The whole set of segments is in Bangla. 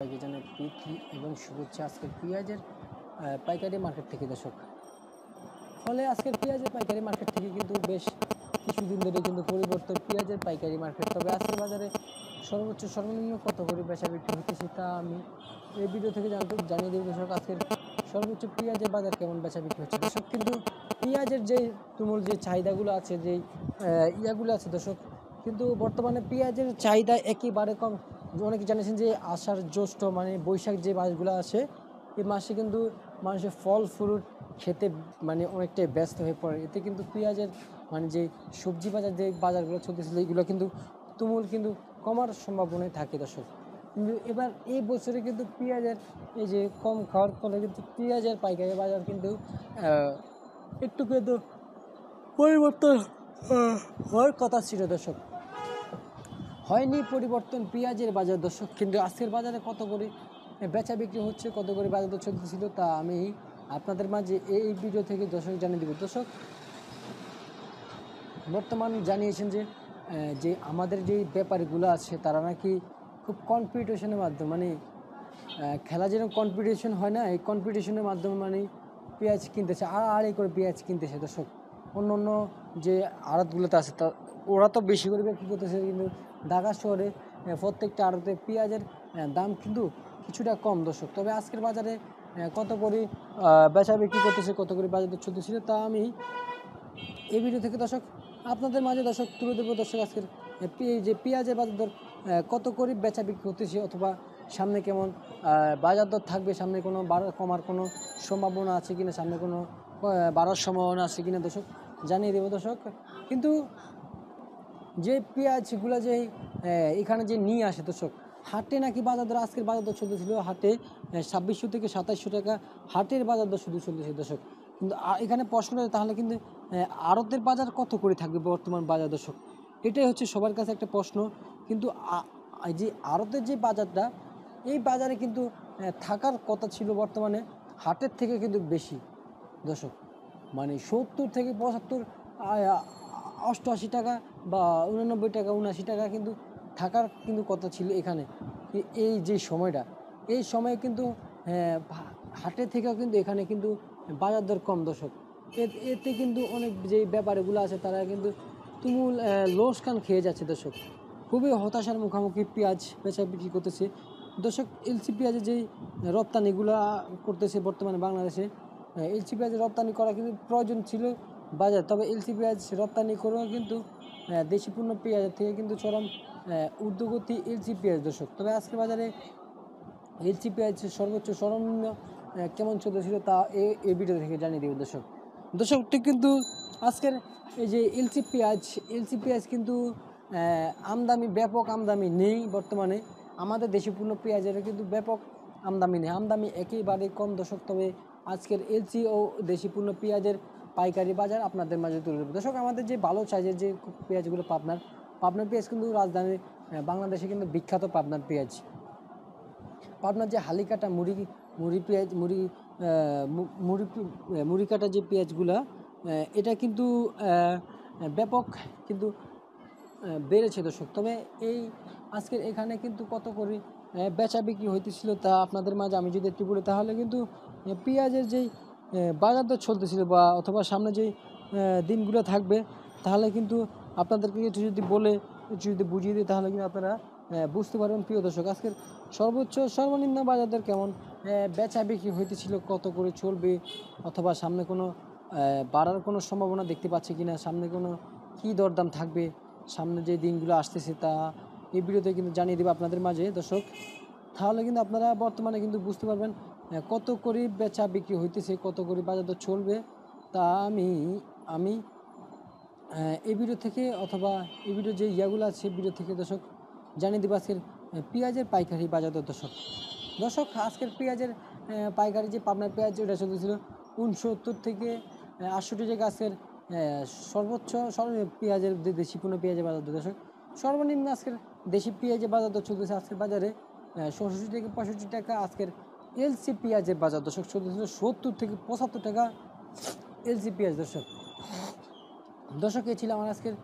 সবাইকে জানাই প্রীতি এবং শুভেচ্ছা আজকের পেঁয়াজের পাইকারি মার্কেট থেকে দর্শক। ফলে আজকের পেঁয়াজের পাইকারি মার্কেট থেকে কিন্তু বেশ কিছুদিন ধরে কিন্তু পরিবর্তন পেঁয়াজের পাইকারি মার্কেট। তবে আজকের বাজারে সর্বোচ্চ সর্বনিম্ন কত করে বেচা বিক্রি হতেছে তা আমি এই ভিডিও থেকে জানিয়ে দেব দর্শক। আজকের সর্বোচ্চ পেঁয়াজের বাজার কেমন বেচা বিক্রি হচ্ছে দর্শক। কিন্তু পেঁয়াজের যেই তুমুল যে চাহিদাগুলো আছে, যেই ইয়াগুলো আছে দর্শক, কিন্তু বর্তমানে পেঁয়াজের চাহিদা একেবারে কম। অনেকে জানিয়েছেন যে আষাঢ় জ্যৈষ্ঠ মানে বৈশাখ যে মাসগুলো আসে, এই মাসে কিন্তু মানুষের ফল ফ্রুট খেতে মানে অনেকটাই ব্যস্ত হয়ে পড়ে। এতে কিন্তু পেঁয়াজের মানে যে সবজি বাজার যে বাজারগুলো চলতেছিল এইগুলো কিন্তু তুমুল কিন্তু কমার সম্ভাবনায় থাকে দর্শক। কিন্তু এবার এই বছরে কিন্তু পেঁয়াজের এই যে কম খাওয়ার ফলে কিন্তু পেঁয়াজের পাইকারি বাজার কিন্তু একটু কিন্তু পরিবর্তন হওয়ার কথা ছিল দর্শক। হয়নি পরিবর্তন পেঁয়াজের বাজার দর্শক। কিন্তু আজকের বাজারে কত করে বেচা বিক্রি হচ্ছে, কত করে বাজার দর চলতেছিল তা আমি আপনাদের মাঝে এই ভিডিও থেকে দর্শক জানিয়ে দেব দর্শক। বর্তমান জানিয়েছেন যে যে আমাদের যেই ব্যাপারীগুলো আছে তারা নাকি খুব কম্পিটিশনের মাধ্যমে মানে খেলা যেন কম্পিটিশন হয় না, এই কম্পিটিশনের মাধ্যমে মানে পেঁয়াজ কিনতেছে, আড়াআড়ি করে পেঁয়াজ কিনতেছে দর্শক। অন্য অন্য যে আড়তগুলোতে আছে তা ওরা তো বেশি করে বিক্রি করতেছে, কিন্তু ঢাকা শহরে প্রত্যেকটা আড়তে পেঁয়াজের দাম কিন্তু কিছুটা কম দর্শক। তবে আজকের বাজারে কত করে বেচা বিক্রি করতেছে, কত করে বাজার চলতেছিল তা আমি এই ভিডিও থেকে দর্শক আপনাদের মাঝে দর্শক তুলে দেবো দর্শক। আজকের যে পেঁয়াজের বাজার দর কত করে বেচা বিক্রি হতেছে, অথবা সামনে কেমন বাজার দর থাকবে, সামনে কোনো কমার কোনো সম্ভাবনা আছে কিনা, সামনে কোনো বাড়ার সম্ভাবনা আছে কিনা দর্শক জানিয়ে দেবো দর্শক। কিন্তু যে পেঁয়াজগুলো যে এখানে যে নিয়ে আসে দর্শক, হাটে নাকি বাজার দর আজকের বাজার দর চলতেছিল হাটে 2600 থেকে 2700 টাকা হাটের বাজার দর শুধু চলতেছে দর্শক। কিন্তু এখানে প্রশ্ন তাহলে কিন্তু আড়তের বাজার কত করে থাকবে বর্তমান বাজার দর্শক, এটাই হচ্ছে সবার কাছে একটা প্রশ্ন। কিন্তু যে আড়তের যে বাজারটা, এই বাজারে কিন্তু থাকার কথা ছিল বর্তমানে হাটের থেকে কিন্তু বেশি দর্শক। মানে 70 থেকে 75 88 টাকা বা 89 টাকা 79 টাকা কিন্তু থাকার কিন্তু কথা ছিল এখানে। এই যে সময়টা, এই সময়ে কিন্তু হাটের থেকেও কিন্তু এখানে কিন্তু বাজার দর কম দর্শক। এতে কিন্তু অনেক যে ব্যাপারীগুলো আছে তারা কিন্তু তুমুল লোকসান খেয়ে যাচ্ছে দর্শক। খুবই হতাশার মুখোমুখি পেঁয়াজ বেচা বিক্রি করতেছে দর্শক। এলসি পেঁয়াজের যেই রপ্তানিগুলো করতেছে বর্তমানে বাংলাদেশে, এলসি পেঁয়াজের রপ্তানি করা কিন্তু প্রয়োজন ছিল বাজার। তবে এলসি পেঁয়াজ রপ্তানি করেও কিন্তু দেশি পণ্য পেঁয়াজের থেকে কিন্তু চরম ঊর্ধ্বগতি এলসি পেঁয়াজ দর্শক। তবে আজকে বাজারে এলসি পেঁয়াজ সর্বোচ্চ সর্বনিম্ন কেমন চলতেছিল তা এই ভিডিও থেকে জানিয়ে দেব দর্শক। দর্শক কিন্তু আজকের এই যে এলসি পেঁয়াজ কিন্তু আমদানি ব্যাপক আমদানি নেই বর্তমানে। আমাদের দেশি পণ্য পেঁয়াজের কিন্তু ব্যাপক আমদানি নেই, আমদানি একেবারে কম দর্শক। তবে আজকের এলসি ও দেশি পণ্য পেঁয়াজের পাইকারি বাজার আপনাদের মাঝে তুলে দেবো দর্শক। আমাদের যে ভালো সাইজের যে পেঁয়াজগুলো পাবনার পেঁয়াজ কিন্তু রাজধানীর বাংলাদেশে কিন্তু বিখ্যাত পাবনার পেঁয়াজ। পাবনার যে হালিকাটা মুড়ি পেঁয়াজ মুড়ি কাটা যে পেঁয়াজগুলা, এটা কিন্তু ব্যাপক কিন্তু বেড়েছে দর্শক। তবে এই আজকের এখানে কিন্তু কত করে বেচা বিক্রি হইতেছিল তা আপনাদের মাঝে আমি যদি একটু বলি, তাহলে কিন্তু পেঁয়াজের যেই বাজার দর চলতেছিল বা অথবা সামনে যেই দিনগুলো থাকবে, তাহলে কিন্তু আপনাদেরকে একটু যদি বলে একটু যদি বুঝিয়ে দিই তাহলে কিন্তু আপনারা বুঝতে পারবেন প্রিয় দর্শক। আজকের সর্বোচ্চ সর্বনিম্ন বাজার দর কেমন বেচা বিক্রি হইতেছিল, কত করে চলবে, অথবা সামনে কোনো বাড়ার কোনো সম্ভাবনা দেখতে পাচ্ছি কিনা, সামনে কোনো কী দরদাম থাকবে, সামনে যে দিনগুলো আসতেছে তা এই ভিডিওতে কিন্তু জানিয়ে দেবো আপনাদের মাঝে দর্শক। তাহলে কিন্তু আপনারা বর্তমানে কিন্তু বুঝতে পারবেন কত করে বেচা বিক্রি হইতেছে, কত করে বাজার দর চলবে তা আমি এই ভিডিও থেকে অথবা এই ভিডিও যে ইয়াগুলো আছে ভিডিও থেকে দর্শক জানিয়ে দেবো আজকের পেঁয়াজের পাইকারি বাজার দর দর্শক। আজকের পেঁয়াজের পাইকারি যে পাবনার পেঁয়াজ ওটা চলতেছিল 69 থেকে 68 টাকা। আজকের সর্বোচ্চ পেঁয়াজের যে দেশি পণ্য পেঁয়াজের বাজার দর দর্শক, সর্বনিম্ন আজকের দেশি পেঁয়াজের বাজার দর চলতেছে আজকের বাজারে 66 থেকে 65 টাকা। আজকের এলসি পেঁয়াজের বাজার দর্শক চলতেছিল 70 থেকে 75 টাকা এলসি পেঁয়াজ দর্শক। দর্শক এ ছিল আমার আজকের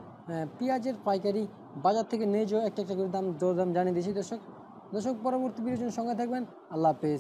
পেঁয়াজের পাইকারি বাজার থেকে ন্যায্য একটা একটা করে দাম দরদাম জানিয়ে দিয়েছি দর্শক। দর্শক পরবর্তী ভিডিওর জন্য সঙ্গে থাকবেন। আল্লাহ হাফেজ।